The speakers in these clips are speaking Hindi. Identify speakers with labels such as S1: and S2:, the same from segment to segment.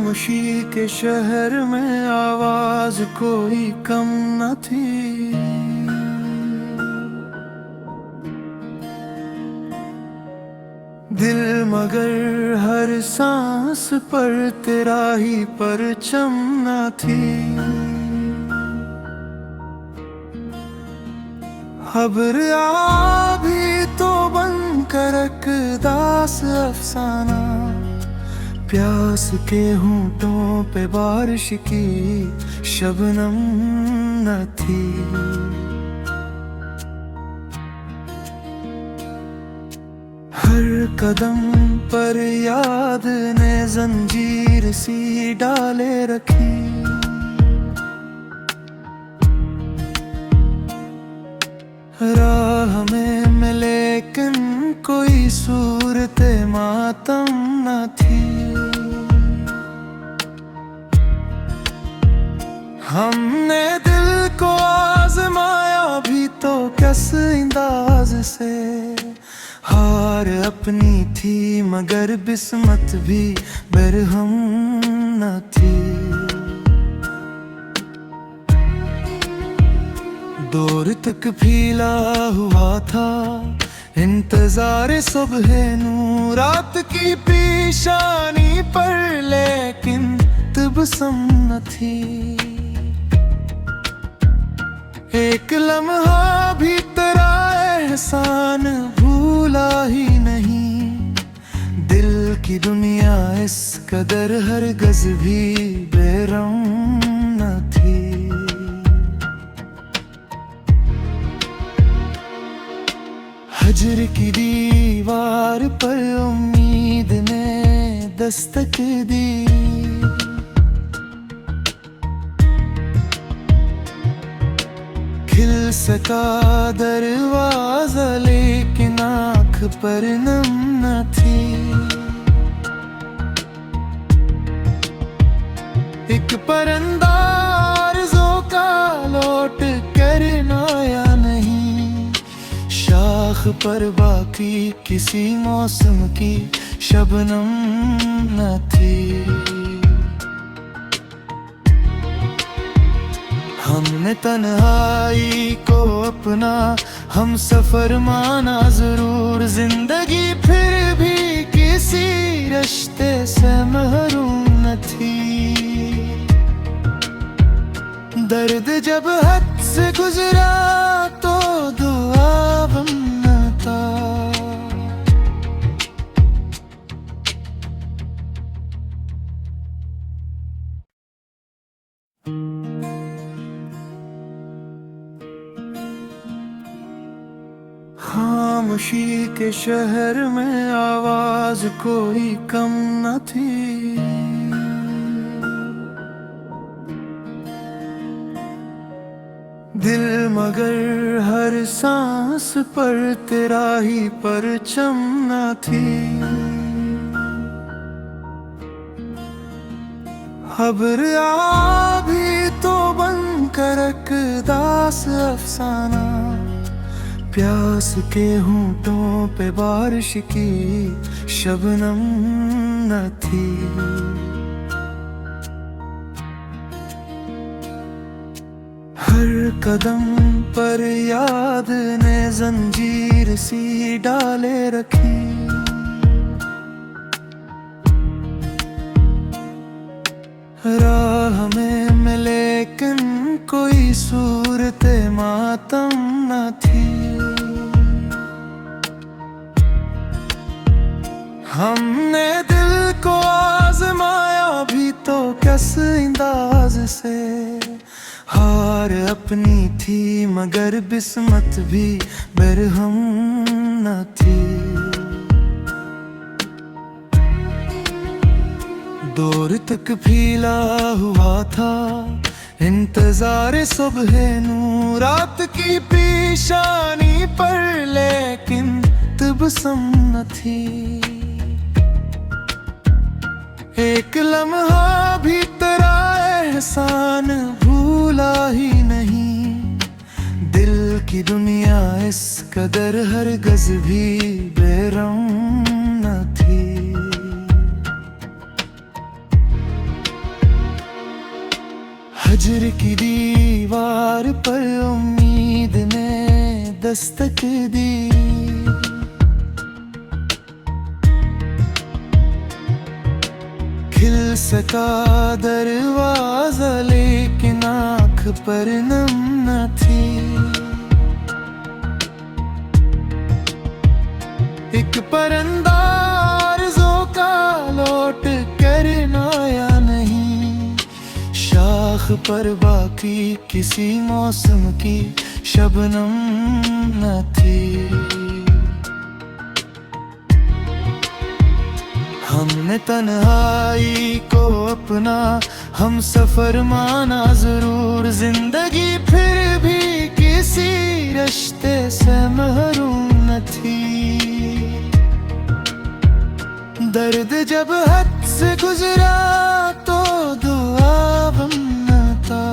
S1: खामोशी के शहर में आवाज कोई कम न थी। दिल मगर हर सांस पर तेरा ही परचम न थी। खबर आ भी तो बन कर एक दास अफसाना, प्यास के होंठों पे बारिश की शबनम न थी। हर कदम पर याद ने जंजीर सी डाले रखी। राह में मिले लेकिन कोई सूरत मातम न थी। हमने दिल को आजमाया भी तो किस अंदाज से। हार अपनी थी मगर बिस्मत भी बरहम न थी। दूर तक फैला हुआ था इंतजार सुबह नूर रात की पेशानी पर, लेकिन तबसम न थी। एक लम्हा भी तेरा एहसान भूला ही नहीं। दिल की दुनिया इस कदर हरगिज़ भी बेरहम न थी। हजर की दीवार पर उम्मीद ने दस्तक दी। खिल सका दरवाजा लेकिन आँख पर नम न थी। एक परिंदा आरज़ू का लौट कर न आया नहीं। शाख पर बाकी किसी मौसम की शबनम न थी। हमने तन्हाई को अपना हम सफर माना जरूर, जिंदगी फिर भी किसी रिश्ते से महरूम न थी। दर्द जब हद से गुजरा तो दुआ बनना था। खामोशी के शहर में आवाज कोई कम न थी। दिल मगर हर सांस पर तेरा ही परचम न थी। खबर आ भी तो बन कर एक दास अफसाना, प्यास के होंठों पे बारिश की शबनम न थी। हर कदम पर याद ने जंजीर सी डाले रखी। राह में मिले लेकिन कोई सूरत मातम न थी। हमने दिल को आजमाया भी तो किस अंदाज से। हार अपनी थी मगर बिस्मत भी बरहम न थी। दूर तक फैला हुआ था इंतजार सुबह नूर रात की पेशानी पर, लेकिन तबसम न थी। एक लम्हा भी तेरा एहसान भूला ही नहीं। दिल की दुनिया इस कदर हरगिज़ भी बेरहम न थी। हजर की दीवार पर उम्मीद ने दस्तक दी। खिल सका दरवाजा लेकिन आँख पर नम न थी। एक परिंदा आरज़ों का लौट कर न आया नहीं। शाख पर बाकी किसी मौसम की शबनम न थी। हमने तन्हाई को अपना हम सफर माना जरूर, जिंदगी फिर भी किसी रिश्ते से महरूम न थी। दर्द जब हद से गुजरा तो दुआ बनना था।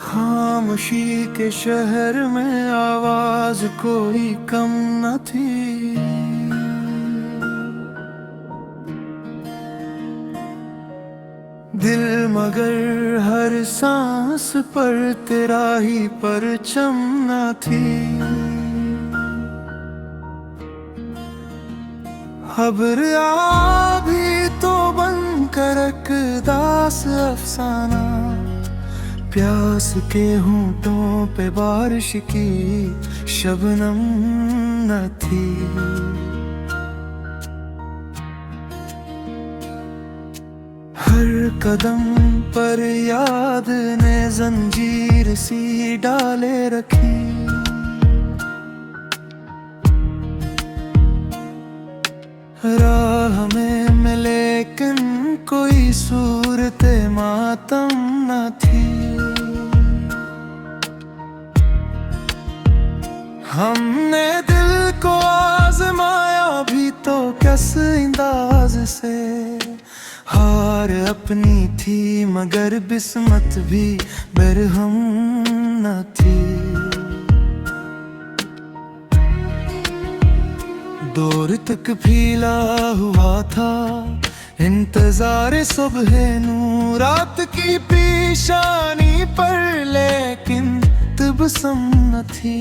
S1: खामोशी के शहर में आवाज कोई कम न थी। दिल मगर हर सांस पर तेरा ही परचम न थी। खबर आ भी तो बनकर एक दास अफसाना। प्यास के होंठों पे बारिश की शबनम न थी। हर कदम पर याद ने जंजीर सी डाले रखी। राह में मिले लेकिन कोई सूरत मातम न थी। हमने दिल को आजमाया भी तो किस अंदाज से। हार अपनी थी मगर बिस्मत भी बेरहम न थी। दौर तक फीला हुआ था इंतजार सुबह नूर। रात की पेशानी पर लेकिन तबसम न थी।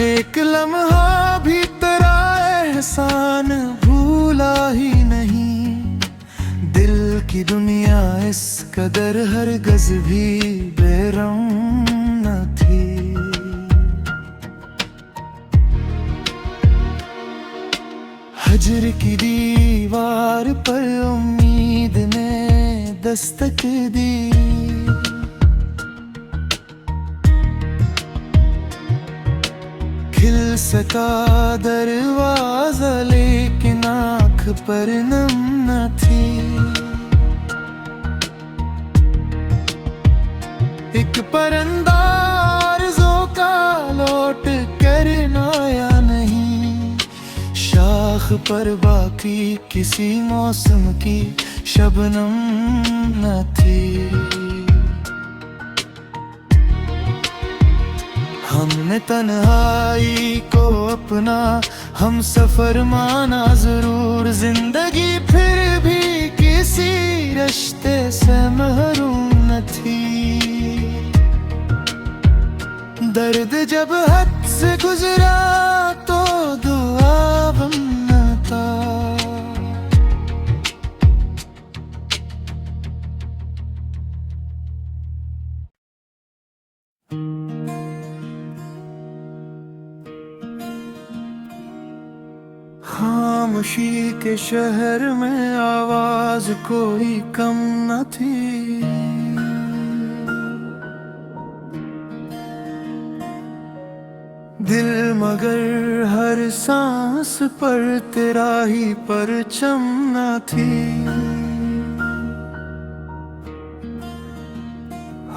S1: एक लम्हा भी तेरा एहसान भूला ही नहीं। दिल की दुनिया इस कदर हरगिज़ भी बेरहम न थी। हजर की दीवार पर उम्मीद ने दस्तक दी। खिल सका दरवाजा लेकिन आँख पर नम न थी। एक परिंदा आरज़ों का लौट कर न आया नहीं। शाख पर बाकी किसी मौसम की शबनम न थी। हमने तन्हाई को अपना हम सफर माना जरूर। जिंदगी फिर भी किसी रिश्ते से महरूम न थी। दर्द जब हद से गुजरा तो दुआ बनना था। खामोशी के शहर में आवाज कोई कम न थी। दिल मगर हर सांस पर तेरा ही परचम न थी।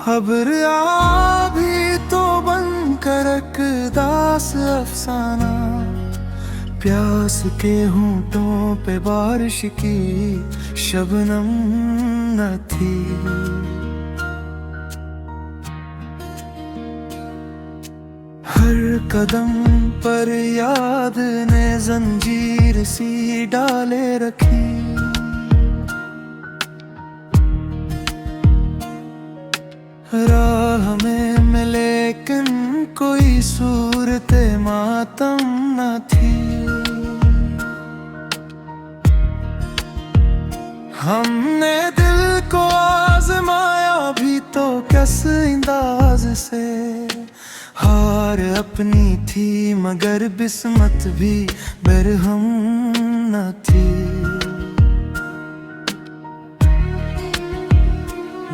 S1: खबर आ भी तो बनकर एक दास अफसाना। प्यास के होंठों पे बारिश की शबनम न थी। हर कदम पर याद ने जंजीर सी डाले रखी। राह में मैं लेकिन कोई सूरत मातम न थी। हमने दिल को आजमाया भी तो किस अंदाज से। हार अपनी थी मगर बिस्मत भी बरहम न थी।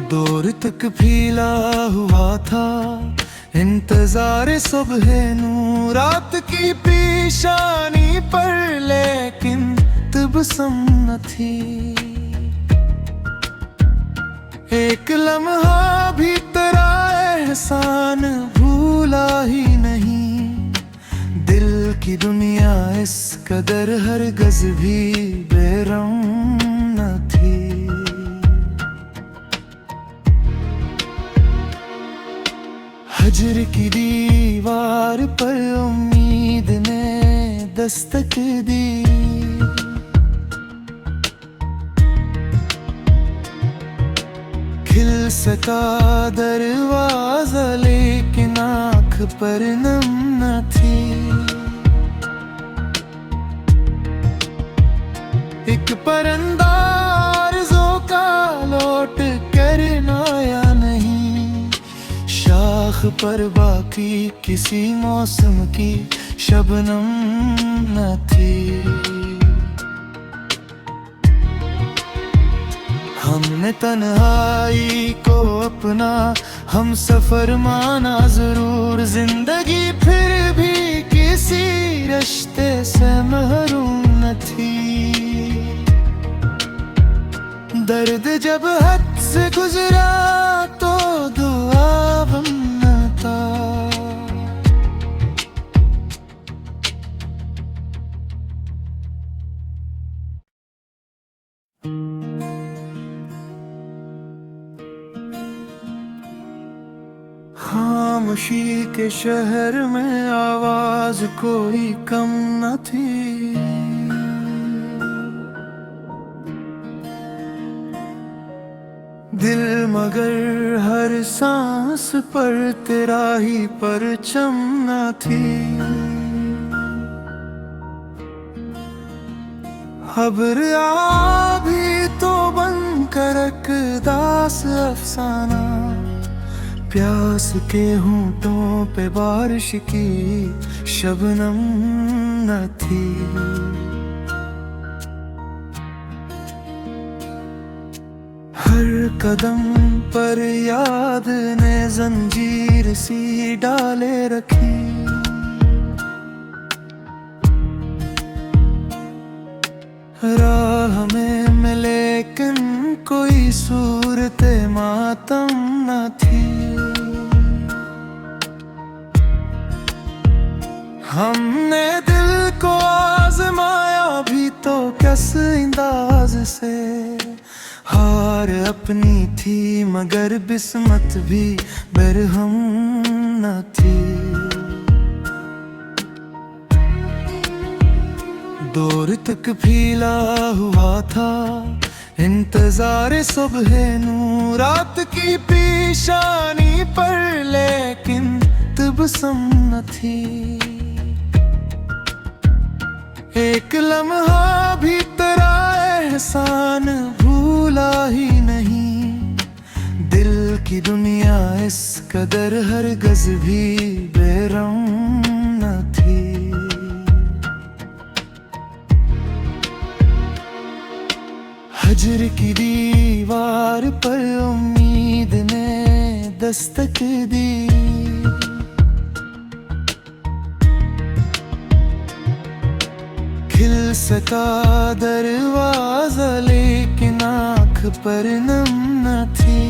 S1: दूर तक फैला हुआ था इंतजार सुबह नूर रात की पेशानी पर, लेकिन तबसम न थी। एक लम्हा भी तेरा एहसान भूला ही नहीं। दिल की दुनिया इस कदर हरगिज़ भी बेरहम न थी। हजर की दीवार पर उम्मीद ने दस्तक दी। खिल सका दरवाजा लेकिन आँख पर नम न थी। एक परिंदा आरज़ू का लौट कर न आया नहीं। शाख पर बाकी किसी मौसम की शबनम न थी। हमने तन्हाई को अपना हम सफर माना जरूर। जिंदगी फिर भी किसी रिश्ते से महरूम न थी। दर्द जब हद से गुजरा तो दुआ न था। खामोशी के शहर में आवाज कोई कम न थी। दिल मगर हर सांस पर तेरा ही परचम न थी। खबर आ भी तो बन कर एक दास अफसाना। प्यास के होंठों पे बारिश की शबनम न थी। हर कदम पर याद ने जंजीर सी डाले रखी। राह में मैं लेकिन कोई सूरत मातम न थी। हमने दिल को आजमाया भी तो किस अंदाज से। हार अपनी थी मगर बिस्मत भी बरहम न थी। दूर तक फैला हुआ था इंतजार सुबह नूर रात की पेशानी पर, लेकिन तबसम न थी। एक लम्हा भी तेरा एहसान भूला ही नहीं। दिल की दुनिया इस कदर हरगिज़ भी बेरहम न थी। हजर की दीवार पर उम्मीद ने दस्तक दी। खिल सका दरवाजा लेकिन आँख पर नम न थी।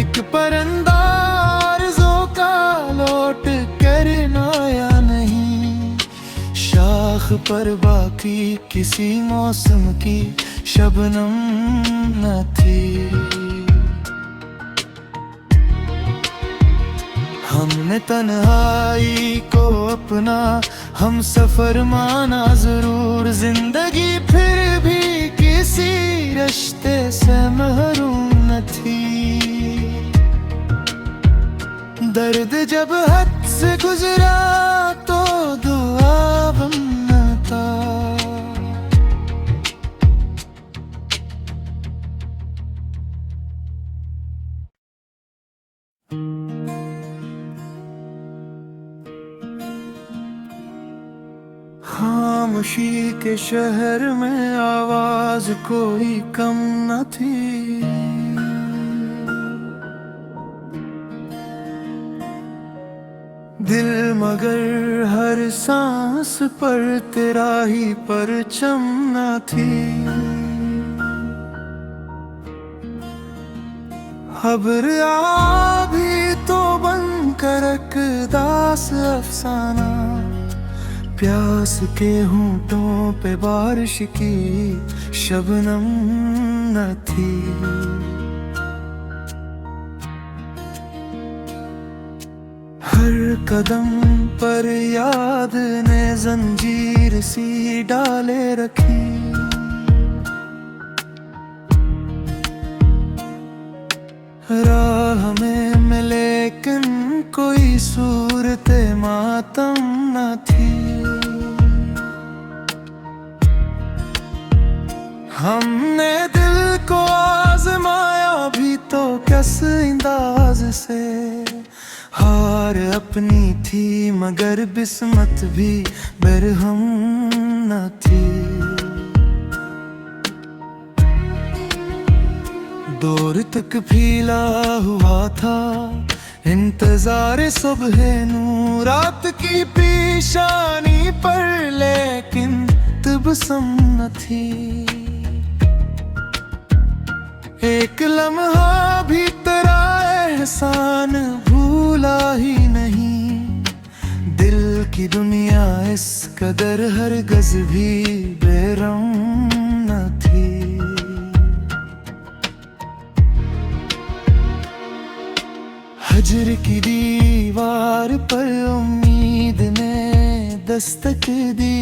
S1: एक परिंदा आरज़ू का लौट कर न आया नहीं। शाख पर बाकी किसी मौसम की शबनम न थी। हमने तन्हाई को अपना हम सफर माना जरूर, जिंदगी फिर भी किसी रिश्ते से महरूम न थी। दर्द जब हद से गुजरा तो दुआ बनना था। खामोशी के शहर में आवाज कोई कम न थी। दिल मगर हर सांस पर तेरा ही परचम न थी। खबर आ भी तो बन कर एक दास अफसाना, प्यास के होंठों पे बारिश की शबनम न थी। हर कदम पर याद ने जंजीर सी डाले रखी। राह में मिले लेकिन कोई सूरत मातम न थी। हमने दिल को आजमाया भी तो किस अंदाज से, हार अपनी थी मगर बिस्मत भी बरहम न थी। दूर तक फैला हुआ था इंतजार सुबह नूर, रात की पेशानी पर लेकिन तबसम न थी। एक लम्हा भी तेरा एहसान भूला ही नहीं। दिल की दुनिया इस कदर हरगिज़ भी बेरहम न थी। हजर की दीवार पर उम्मीद ने दस्तक दी।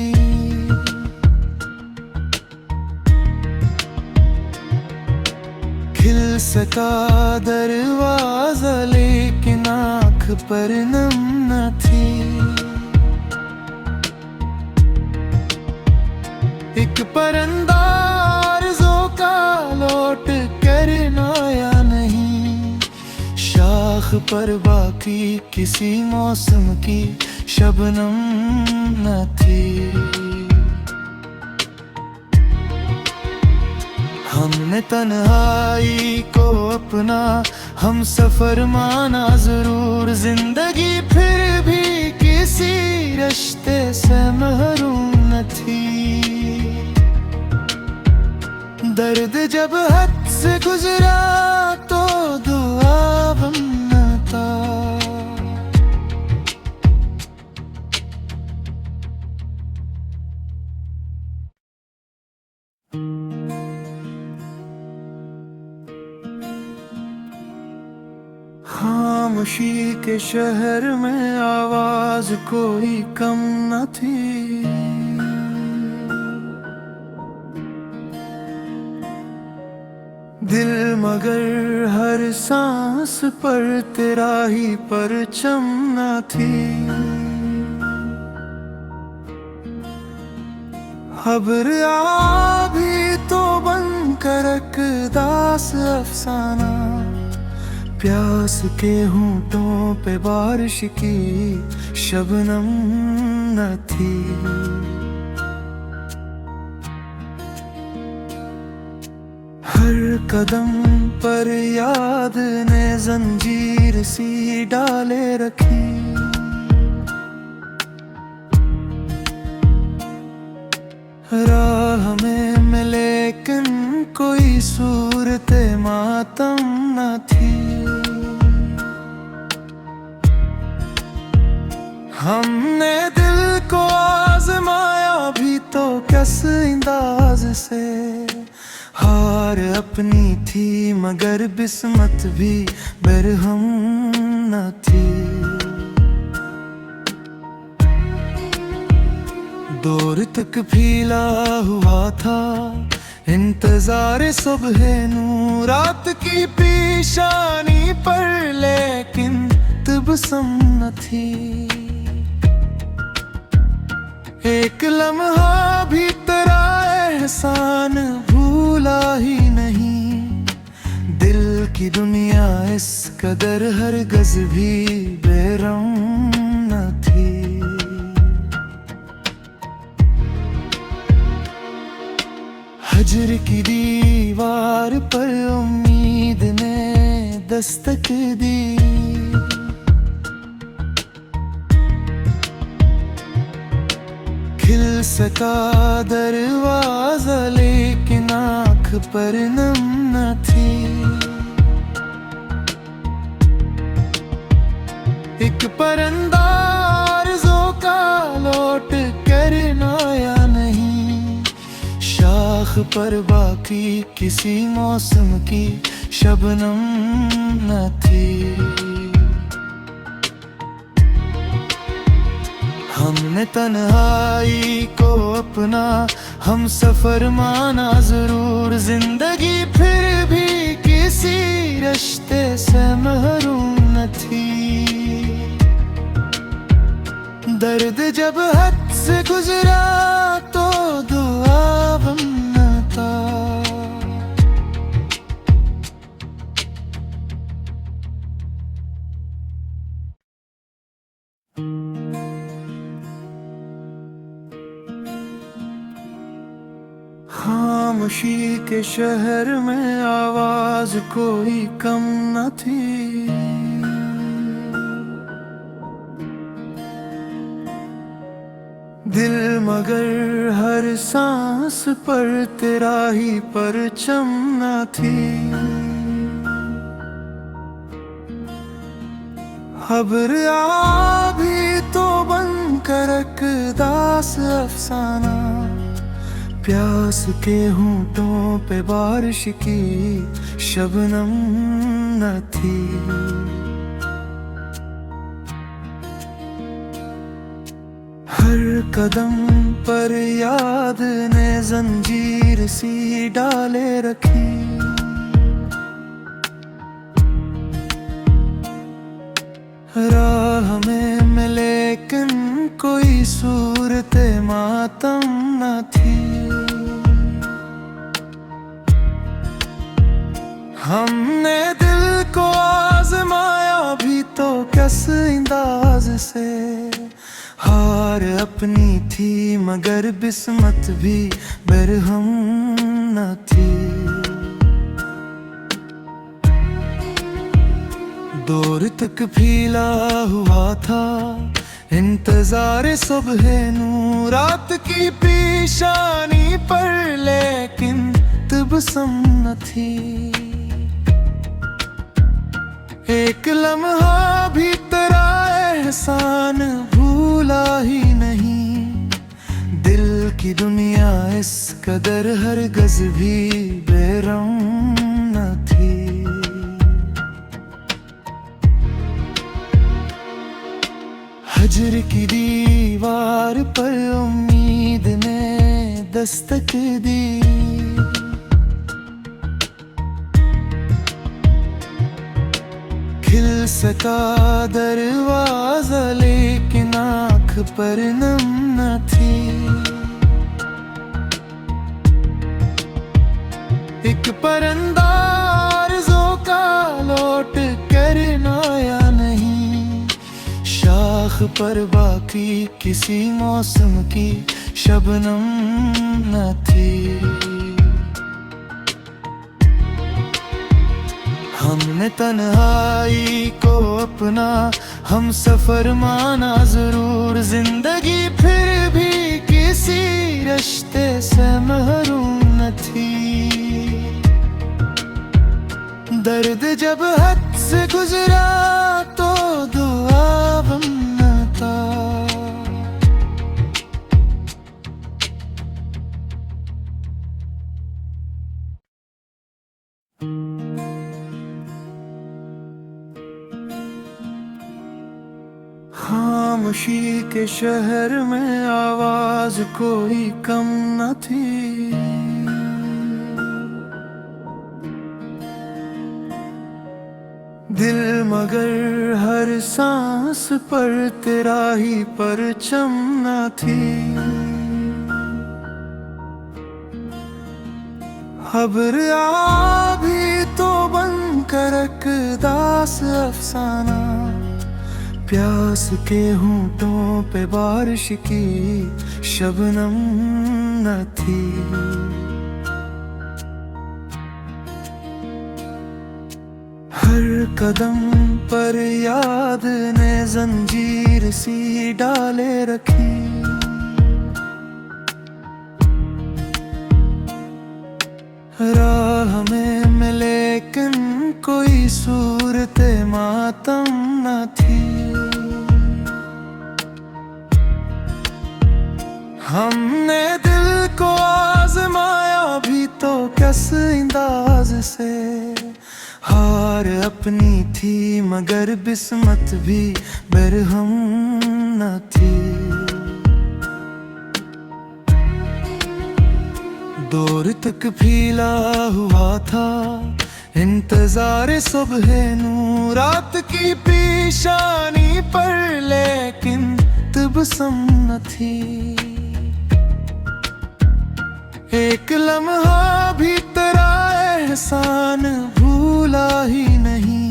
S1: खिल सका दरवाजा लेकिन आँख पर नम न थी। एक परिंदा आरज़ों का लौट कर न आया नहीं। शाख पर बाकी किसी मौसम की शबनम न थी। हमने तन्हाई को अपना हम सफर माना जरूर, जिंदगी फिर भी किसी रिश्ते से महरूम न थी। दर्द जब हद से गुजरा तो दुआ बनना था। खामोशी के शहर में आवाज कोई कम न थी। दिल मगर हर सांस पर तेरा ही परचम न थी। खबर आ भी तो बन कर एक दास अफसाना, प्यास के होंठों पे बारिश की शबनम न थी। हर कदम पर याद ने जंजीर सी डाले रखी। राह में मिले लेकिन कोई सूरत मातम न थी। हमने दिल को आजमाया भी तो किस अंदाज से, हार अपनी थी मगर बिस्मत भी बरहम न थी। दूर तक फैला हुआ था इंतजार सुबह नू, रात की पेशानी पर लेकिन तबसम न थी। एक लम्हा भी तेरा एहसान भूला ही नहीं, दिल की दुनिया इस कदर हरगज़ भी बेरहम न थी। हजर की दीवार पर उम्मीद ने दस्तक दी, खिल सका दरवाजा लेकिन आँख पर नम न थी। एक परिंदा आरज़ों का लौट कर न आया नहीं, शाख पर बाकी किसी मौसम की शबनम न थी। हमने तन्हाई को अपना हम सफर माना जरूर, जिंदगी फिर भी किसी रिश्ते से महरूम न थी। दर्द जब हद से गुजरा तो दुआ बनना था। खामोशी के शहर में आवाज कोई कम न थी, दिल मगर हर सांस पर तेरा ही परचम न थी। खबर आ भी तो बन कर दास अफसाना, प्यास के होंठों पे बारिश की शबनम न थी। हर कदम पर याद ने जंजीर सी डाले रखी, राह में मिले लेकिन कोई सूरत मातम न थी। हमने दिल को आजमाया भी तो किस अंदाज से, हार अपनी थी मगर बिस्मत भी बरहम न थी। दूर तक फैला हुआ था इंतजार सुबह नू, रात की पेशानी पर लेकिन तबसम न थी। एक लम्हा भी तेरा एहसान भूला ही नहीं, दिल की दुनिया इस कदर हरगज़ भी बेरहम न थी। हजर की दीवार पर उम्मीद ने दस्तक दी, खिल सका दरवाजा लेकिन आँख पर नम न थी। एक परिंदा आरज़ों का लौट कर न आया नहीं, शाख पर बाकी किसी मौसम की शबनम न थी। हमने तन्हाई को अपना हम सफर माना जरूर, जिंदगी फिर भी किसी रिश्ते से महरूम न थी। दर्द जब हद से गुजरा तो दुआ बनना था। खामोशी के शहर में आवाज कोई कम न थी। दिल मगर हर सांस पर तेरा ही परचम न थी। खबर आ भी तो बन कर एक दास अफसाना, प्यास के होंठों पे बारिश की शबनम न थी। हर कदम पर याद ने जंजीर सी डाले रखी। राह में मिले लेकिन कोई सूरत मातम न थी। हमने दिल को आजमाया भी तो किस अंदाज से, हार अपनी थी मगर बिस्मत भी बरहम न थी। दौर तक फीला हुआ था इंतजार सुबह नूर, रात की पेशानी पर लेकिन तबसम न थी। एक लम्हा भी तेरा एहसान भूला ही नहीं।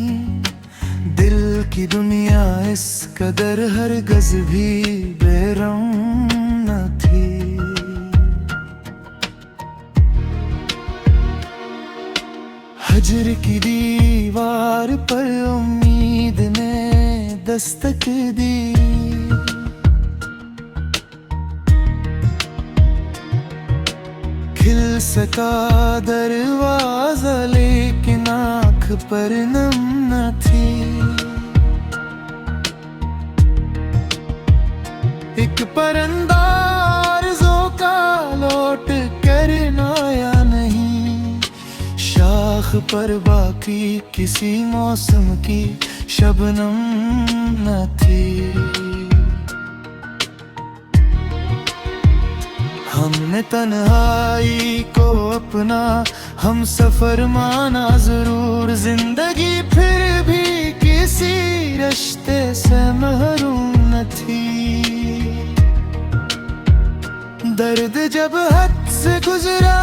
S1: दिल की दुनिया इस कदर हरगज़ भी बेरम न थी। हजर की दीवार पर उम्मीद ने दस्तक दी। खिल सका दरवाजा लेकिन आँख पर नम न थी। एक परिंदा आरज़ों का लौट कर आया नहीं, शाख पर बाकी किसी मौसम की शबनम न थी। हमने तन्हाई को अपना हम सफर माना जरूर, जिंदगी फिर भी किसी रिश्ते से महरूम न थी। दर्द जब हद से गुजरा